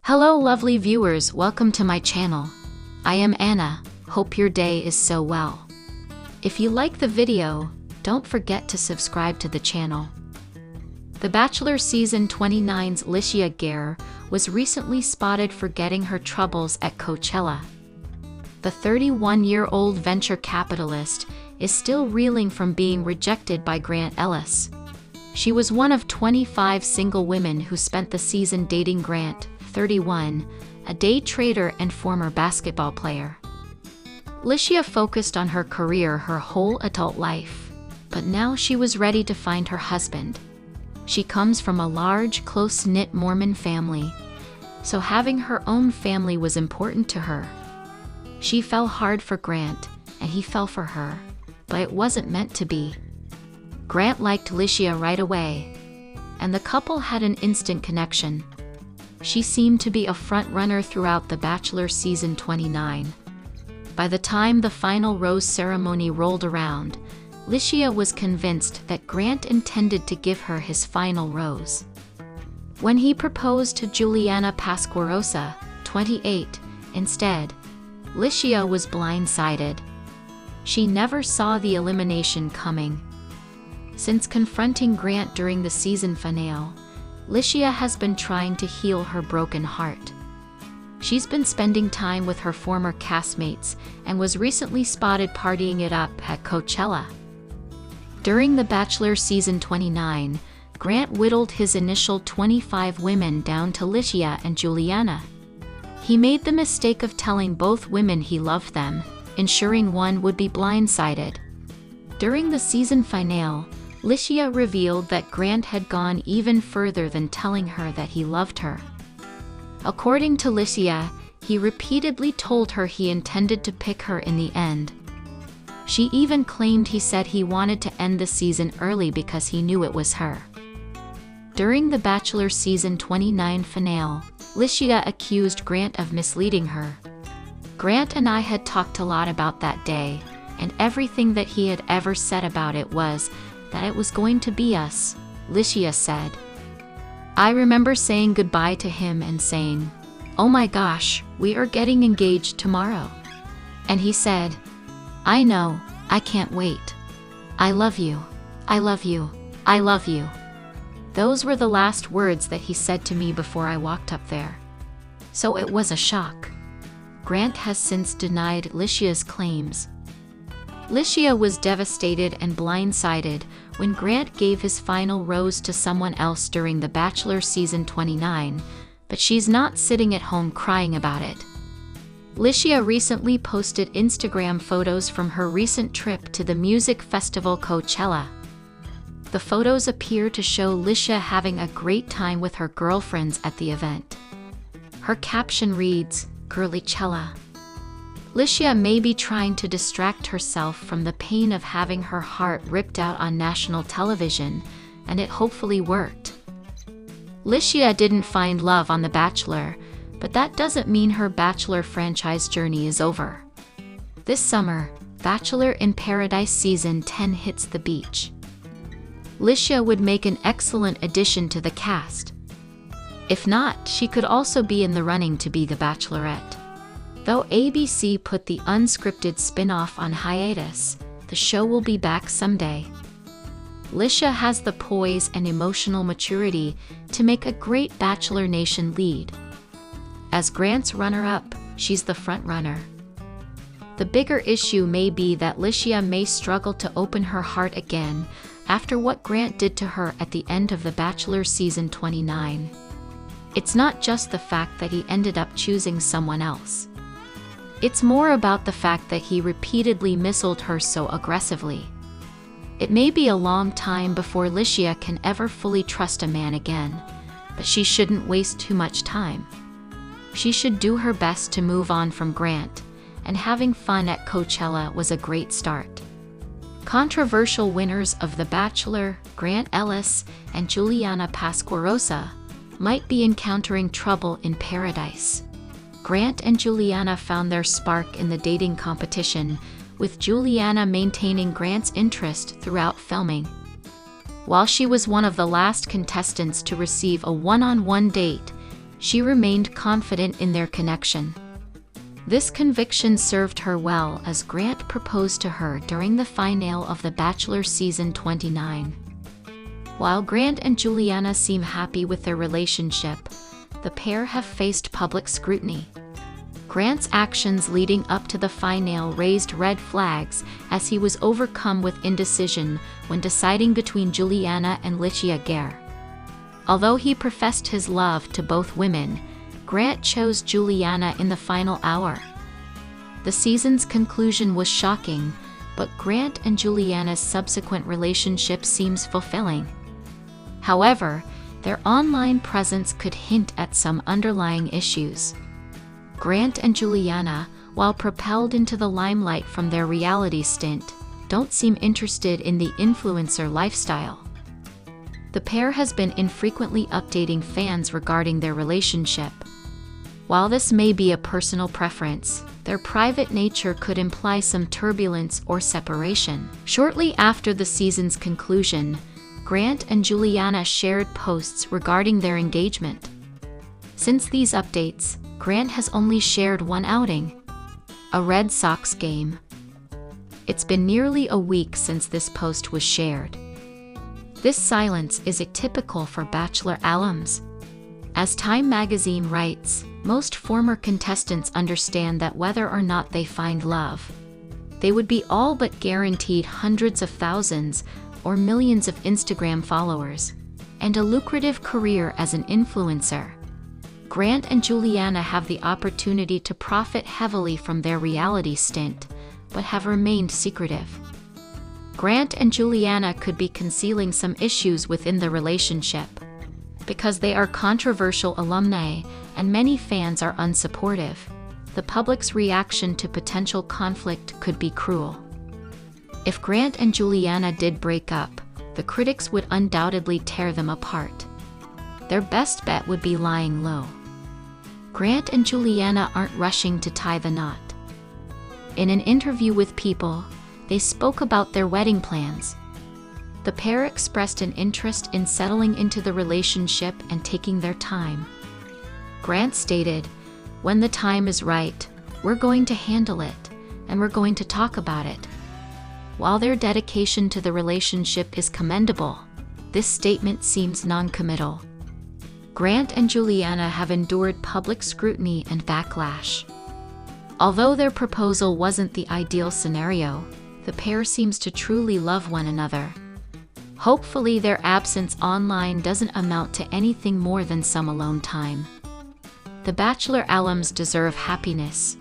Hello lovely viewers, welcome to my channel. I am Anna, hope your day is so well. If you like the video, don't forget to subscribe to the channel. The Bachelor Season 29's Lysia Garr was recently spotted forgetting her troubles at Coachella. The 31-year-old venture capitalist is still reeling from being rejected by Grant Ellis. She was one of 25 single women who spent the season dating Grant, 31, a day trader and former basketball player. Lysia focused on her career her whole adult life, but now she was ready to find her husband. She comes from a large, close-knit Mormon family, so having her own family was important to her. She fell hard for Grant, and he fell for her, but it wasn't meant to be. Grant liked Lysia right away, and the couple had an instant connection. She seemed to be a front-runner throughout the Bachelor Season 29. By the time the final rose ceremony rolled around, Lysia was convinced that Grant intended to give her his final rose. When he proposed to Juliana, 28, instead, Lysia was blindsided. She never saw the elimination coming. Since confronting Grant during the season finale, Lysia has been trying to heal her broken heart. She's been spending time with her former castmates and was recently spotted partying it up at Coachella. During The Bachelor Season 29, Grant whittled his initial 25 women down to Litia and Juliana. He made the mistake of telling both women he loved them, ensuring one would be blindsided. During the season finale, Lysia revealed that Grant had gone even further than telling her that he loved her. According to Lysia, he repeatedly told her he intended to pick her in the end. She even claimed he said he wanted to end the season early because he knew it was her. During the Bachelor Season 29 finale, Lysia accused Grant of misleading her. Grant and I had talked a lot about that day, and everything that he had ever said about it was that it was going to be us, Lysia said. I remember saying goodbye to him and saying, "Oh my gosh, we are getting engaged tomorrow." And he said, "I know, I can't wait. I love you, I love you, I love you." Those were the last words that he said to me before I walked up there. So it was a shock. Grant has since denied Lysia's claims. Lysia was devastated and blindsided when Grant gave his final rose to someone else during The Bachelor Season 29, but she's not sitting at home crying about it. Lysia recently posted Instagram photos from her recent trip to the music festival Coachella. The photos appear to show Lysia having a great time with her girlfriends at the event. Her caption reads, "Girlychella." Lysia may be trying to distract herself from the pain of having her heart ripped out on national television, and it hopefully worked. Lysia didn't find love on The Bachelor, but that doesn't mean her Bachelor franchise journey is over. This summer, Bachelor in Paradise Season 10 hits the beach. Lysia would make an excellent addition to the cast. If not, she could also be in the running to be the Bachelorette. Though ABC put the unscripted spin-off on hiatus, the show will be back someday. Lysia has the poise and emotional maturity to make a great Bachelor Nation lead. As Grant's runner-up, she's the front-runner. The bigger issue may be that Lysia may struggle to open her heart again after what Grant did to her at the end of The Bachelor Season 29. It's not just the fact that he ended up choosing someone else. It's more about the fact that he repeatedly missiled her so aggressively. It may be a long time before Lysia can ever fully trust a man again, but she shouldn't waste too much time. She should do her best to move on from Grant, and having fun at Coachella was a great start. Controversial winners of The Bachelor, Grant Ellis and Juliana, might be encountering trouble in paradise. Grant and Juliana found their spark in the dating competition, with Juliana maintaining Grant's interest throughout filming. While she was one of the last contestants to receive a one-on-one date, She remained confident in their connection. This conviction served her well as Grant proposed to her during the finale of The Bachelor Season 29. While Grant and Juliana seem happy with their relationship, the pair have faced public scrutiny. Grant's actions leading up to the finale raised red flags as he was overcome with indecision when deciding between Juliana and Litia Garr. Although he professed his love to both women, Grant chose Juliana in the final hour. The season's conclusion was shocking, but Grant and Juliana's subsequent relationship seems fulfilling. However, their online presence could hint at some underlying issues. Grant and Juliana, while propelled into the limelight from their reality stint, don't seem interested in the influencer lifestyle. The pair has been infrequently updating fans regarding their relationship. While this may be a personal preference, their private nature could imply some turbulence or separation. Shortly after the season's conclusion, Grant and Juliana shared posts regarding their engagement. Since these updates, Grant has only shared one outing: a Red Sox game. It's been nearly a week since this post was shared. This silence is atypical for Bachelor alums. As Time magazine writes, most former contestants understand that whether or not they find love, they would be all but guaranteed hundreds of thousands or millions of Instagram followers, and a lucrative career as an influencer. Grant and Juliana have the opportunity to profit heavily from their reality stint, but have remained secretive. Grant and Juliana could be concealing some issues within the relationship. Because they are controversial alumni and many fans are unsupportive, the public's reaction to potential conflict could be cruel. If Grant and Juliana did break up, the critics would undoubtedly tear them apart. Their best bet would be lying low. Grant and Juliana aren't rushing to tie the knot. In an interview with People, they spoke about their wedding plans. The pair expressed an interest in settling into the relationship and taking their time. Grant stated, "When the time is right, we're going to handle it, and we're going to talk about it." While their dedication to the relationship is commendable, this statement seems non-committal. Grant and Juliana have endured public scrutiny and backlash. Although their proposal wasn't the ideal scenario, the pair seems to truly love one another. Hopefully their absence online doesn't amount to anything more than some alone time. The Bachelor alums deserve happiness.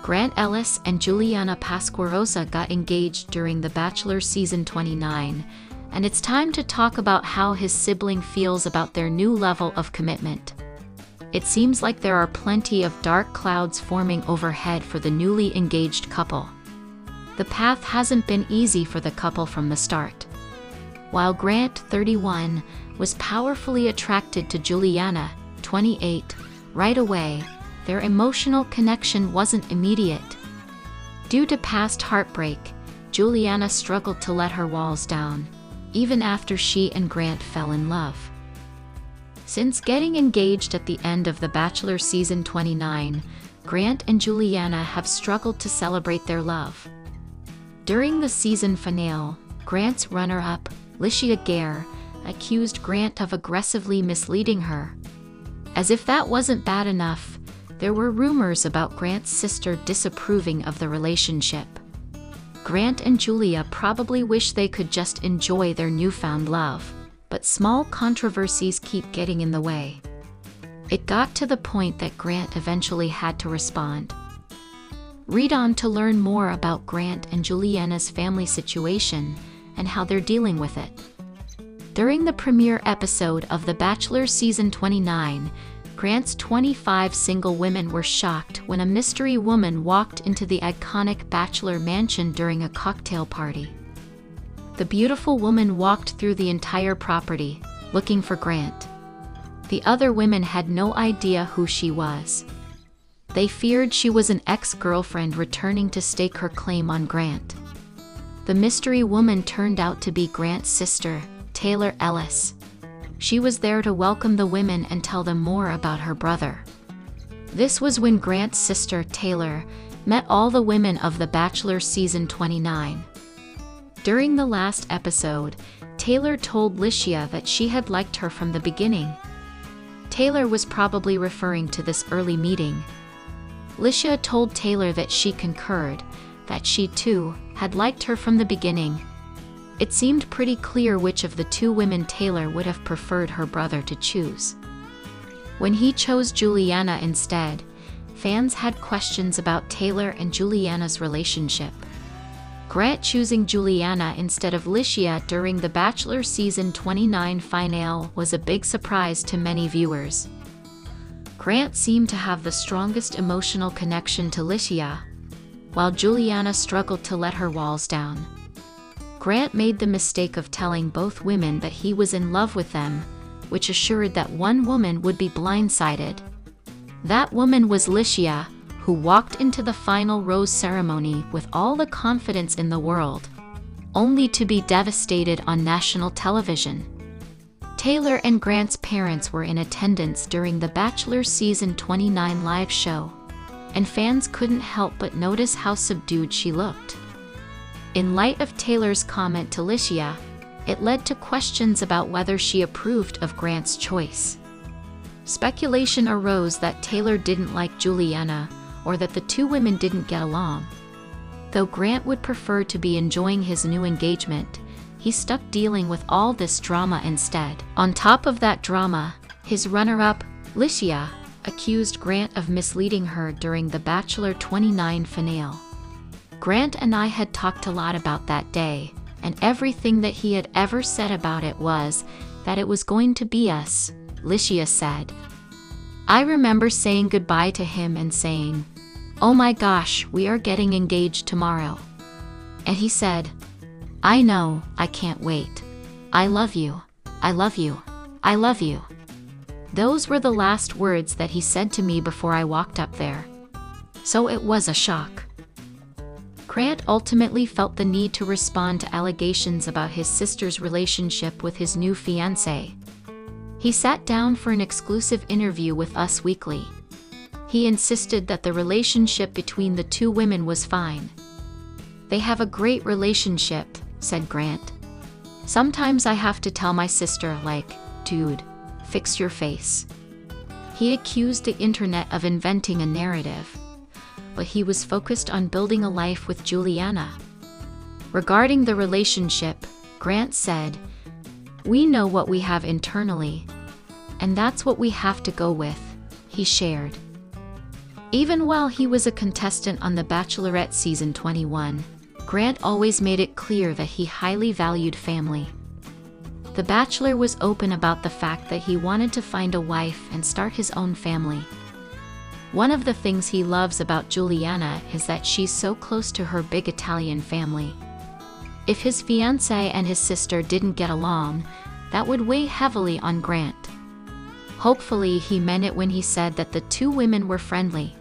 Grant Ellis and Juliana Pasquarosa got engaged during The Bachelor Season 29, and it's time to talk about how his sibling feels about their new level of commitment. It seems like there are plenty of dark clouds forming overhead for the newly engaged couple. The path hasn't been easy for the couple from the start. While Grant, 31, was powerfully attracted to Juliana, 28, right away, their emotional connection wasn't immediate. Due to past heartbreak, Juliana struggled to let her walls down, even after she and Grant fell in love. Since getting engaged at the end of The Bachelor Season 29, Grant and Juliana have struggled to celebrate their love. During the season finale, Grant's runner-up, Lysia Garr, accused Grant of aggressively misleading her. As if that wasn't bad enough, there were rumors about Grant's sister disapproving of the relationship. Grant and Julia probably wish they could just enjoy their newfound love, but small controversies keep getting in the way. It got to the point that Grant eventually had to respond. Read on to learn more about Grant and Juliana's family situation and how they're dealing with it. During the premiere episode of The Bachelor Season 29, Grant's 25 single women were shocked when a mystery woman walked into the iconic Bachelor mansion during a cocktail party. The beautiful woman walked through the entire property, looking for Grant. The other women had no idea who she was. They feared she was an ex-girlfriend returning to stake her claim on Grant. The mystery woman turned out to be Grant's sister, Taylor Ellis. She was there to welcome the women and tell them more about her brother. This was when Grant's sister, Taylor, met all the women of The Bachelor season 29. During the last episode, Taylor told Lysia that she had liked her from the beginning. Taylor was probably referring to this early meeting. Lysia told Taylor that she concurred, that she too had liked her from the beginning. It seemed pretty clear which of the two women Taylor would have preferred her brother to choose. When he chose Juliana instead, fans had questions about Taylor and Juliana's relationship. Grant choosing Juliana instead of Lysia during The Bachelor season 29 finale was a big surprise to many viewers. Grant seemed to have the strongest emotional connection to Lysia, while Juliana struggled to let her walls down. Grant made the mistake of telling both women that he was in love with them, which assured that one woman would be blindsided. That woman was Lysia, who walked into the final rose ceremony with all the confidence in the world, only to be devastated on national television. Taylor and Grant's parents were in attendance during The Bachelor season 29 live show, and fans couldn't help but notice how subdued she looked. In light of Taylor's comment to Lysia, it led to questions about whether she approved of Grant's choice. Speculation arose that Taylor didn't like Juliana, or that the two women didn't get along. Though Grant would prefer to be enjoying his new engagement, he stuck dealing with all this drama instead. On top of that drama, his runner-up, Lysia, accused Grant of misleading her during The Bachelor 29 finale. Grant and I had talked a lot about that day, and everything that he had ever said about it was that it was going to be us, Lysia said. I remember saying goodbye to him and saying, "Oh my gosh, we are getting engaged tomorrow." And he said, "I know, I can't wait. I love you, I love you, I love you." Those were the last words that he said to me before I walked up there. So it was a shock. Grant ultimately felt the need to respond to allegations about his sister's relationship with his new fiancée. He sat down for an exclusive interview with Us Weekly. He insisted that the relationship between the two women was fine. "They have a great relationship," said Grant. "Sometimes I have to tell my sister, like, dude, fix your face." He accused the internet of inventing a narrative, but he was focused on building a life with Juliana. Regarding the relationship, Grant said, "We know what we have internally, and that's what we have to go with," he shared. Even while he was a contestant on The Bachelorette season 21, Grant always made it clear that he highly valued family. The Bachelor was open about the fact that he wanted to find a wife and start his own family. One of the things he loves about Juliana is that she's so close to her big Italian family. If his fiancé and his sister didn't get along, that would weigh heavily on Grant. Hopefully he meant it when he said that the two women were friendly.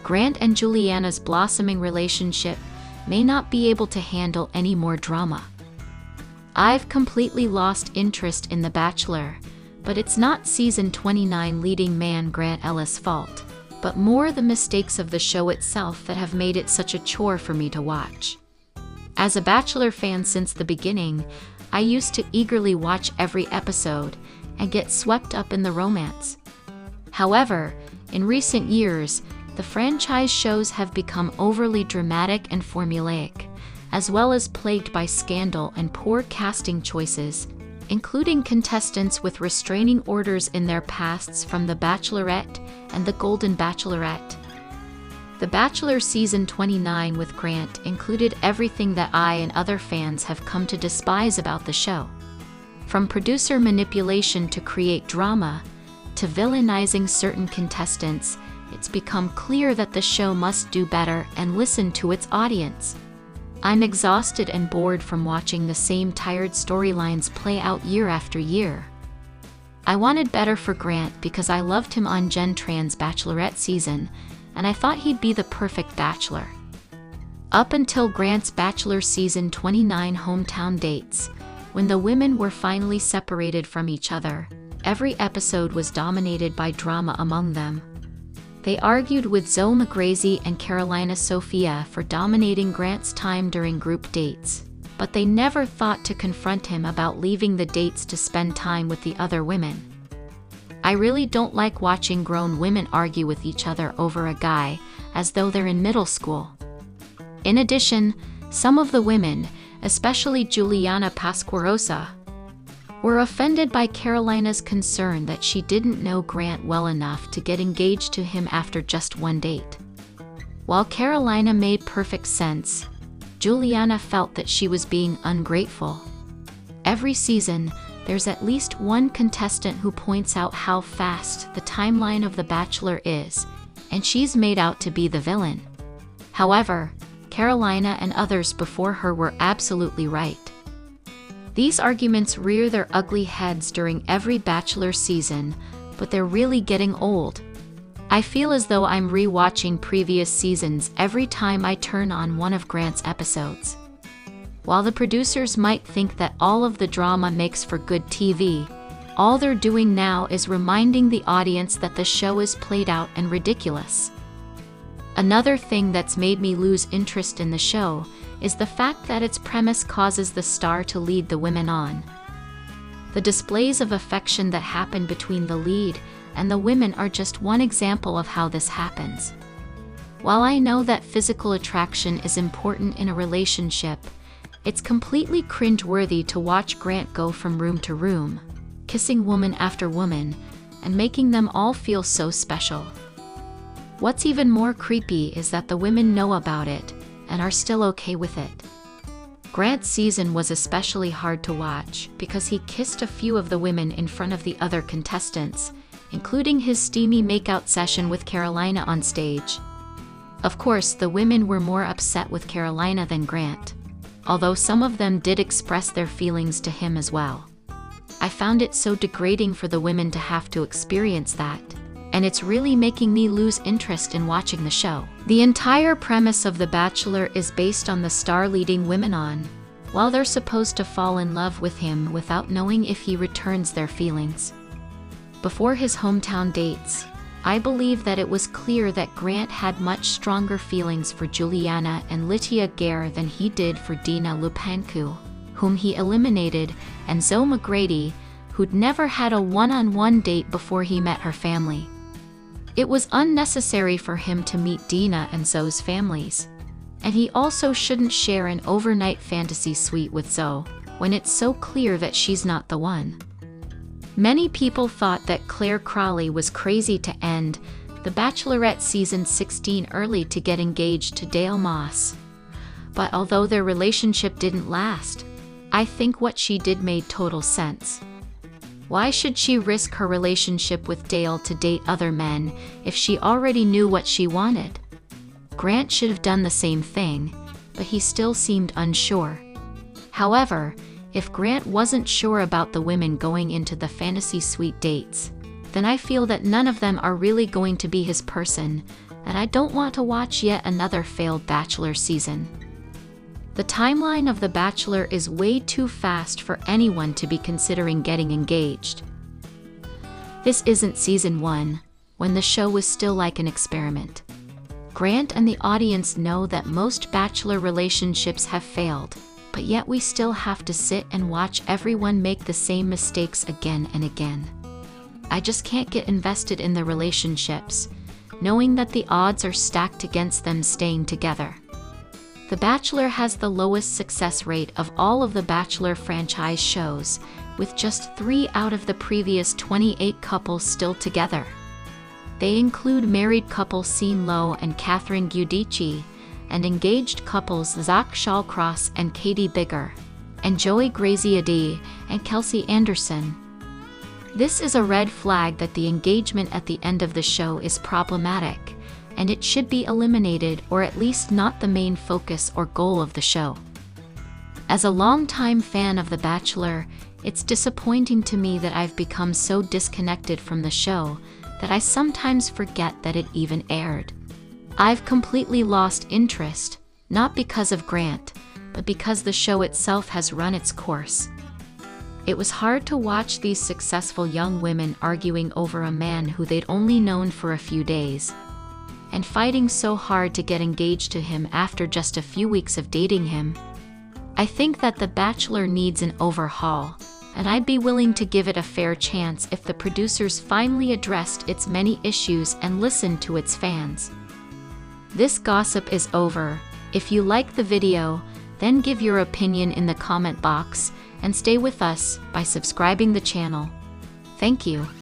Grant and Juliana's blossoming relationship may not be able to handle any more drama. "I've completely lost interest in The Bachelor, but it's not season 29 leading man Grant Ellis' fault, but more the mistakes of the show itself that have made it such a chore for me to watch. As a Bachelor fan since the beginning, I used to eagerly watch every episode and get swept up in the romance. However, in recent years, the franchise shows have become overly dramatic and formulaic, as well as plagued by scandal and poor casting choices, including contestants with restraining orders in their pasts from The Bachelorette and The Golden Bachelorette. The Bachelor season 29 with Grant included everything that I and other fans have come to despise about the show. From producer manipulation to create drama, to villainizing certain contestants, it's become clear that the show must do better and listen to its audience. I'm exhausted and bored from watching the same tired storylines play out year after year. I wanted better for Grant because I loved him on Jen Tran's Bachelorette season, and I thought he'd be the perfect bachelor. Up until Grant's Bachelor season 29 hometown dates, When the women were finally separated from each other, every episode was dominated by drama among them. They argued with Zoe McGrazy and Carolina Sophia for dominating Grant's time during group dates, but they never thought to confront him about leaving the dates to spend time with the other women. I really don't like watching grown women argue with each other over a guy, as though they're in middle school. In addition, some of the women, especially Juliana Pasquarosa, were offended by Carolina's concern that she didn't know Grant well enough to get engaged to him after just one date. While Carolina made perfect sense, Juliana felt that she was being ungrateful. Every season, there's at least one contestant who points out how fast the timeline of The Bachelor is, and she's made out to be the villain. However, Carolina and others before her were absolutely right. These arguments rear their ugly heads during every Bachelor season, but they're really getting old. I feel as though I'm re-watching previous seasons every time I turn on one of Grant's episodes. While the producers might think that all of the drama makes for good TV, all they're doing now is reminding the audience that the show is played out and ridiculous. Another thing that's made me lose interest in the show is the fact that its premise causes the star to lead the women on. The displays of affection that happen between the lead and the women are just one example of how this happens. While I know that physical attraction is important in a relationship, it's completely cringe-worthy to watch Grant go from room to room, kissing woman after woman, and making them all feel so special. What's even more creepy is that the women know about it and are still okay with it. Grant's season was especially hard to watch because he kissed a few of the women in front of the other contestants, including his steamy makeout session with Carolina on stage. Of course, the women were more upset with Carolina than Grant, although some of them did express their feelings to him as well. I found it so degrading for the women to have to experience that, and it's really making me lose interest in watching the show. The entire premise of The Bachelor is based on the star leading women on, while they're supposed to fall in love with him without knowing if he returns their feelings. Before his hometown dates, I believe that it was clear that Grant had much stronger feelings for Juliana and Litia Garr than he did for Dina Lupancu, whom he eliminated, and Zoe McGrady, who'd never had a one-on-one date before he met her family. It was unnecessary for him to meet Dina and Zoe's families, and he also shouldn't share an overnight fantasy suite with Zoe when it's so clear that she's not the one. Many people thought that Claire Crawley was crazy to end The Bachelorette season 16 early to get engaged to Dale Moss. But although their relationship didn't last, I think what she did made total sense. Why should she risk her relationship with Dale to date other men if she already knew what she wanted? Grant should have done the same thing, but he still seemed unsure. However, if Grant wasn't sure about the women going into the fantasy suite dates, then I feel that none of them are really going to be his person, and I don't want to watch yet another failed Bachelor season. The timeline of The Bachelor is way too fast for anyone to be considering getting engaged. This isn't season 1, when the show was still like an experiment. Grant and the audience know that most Bachelor relationships have failed, but yet we still have to sit and watch everyone make the same mistakes again and again. I just can't get invested in the relationships, knowing that the odds are stacked against them staying together. The Bachelor has the lowest success rate of all of the Bachelor franchise shows, with just 3 out of the previous 28 couples still together. They include married couple Sean Lowe and Catherine Giudice, and engaged couples Zach Shawcross and Katie Bigger, and Joey Graziadei and Kelsey Anderson. This is a red flag that the engagement at the end of the show is problematic, and it should be eliminated or at least not the main focus or goal of the show. As a longtime fan of The Bachelor, it's disappointing to me that I've become so disconnected from the show that I sometimes forget that it even aired. I've completely lost interest, not because of Grant, but because the show itself has run its course. It was hard to watch these successful young women arguing over a man who they'd only known for a few days, and fighting so hard to get engaged to him after just a few weeks of dating him. I think that The Bachelor needs an overhaul, and I'd be willing to give it a fair chance if the producers finally addressed its many issues and listened to its fans. This gossip is over. If you like the video, then give your opinion in the comment box, and stay with us by subscribing the channel. Thank you.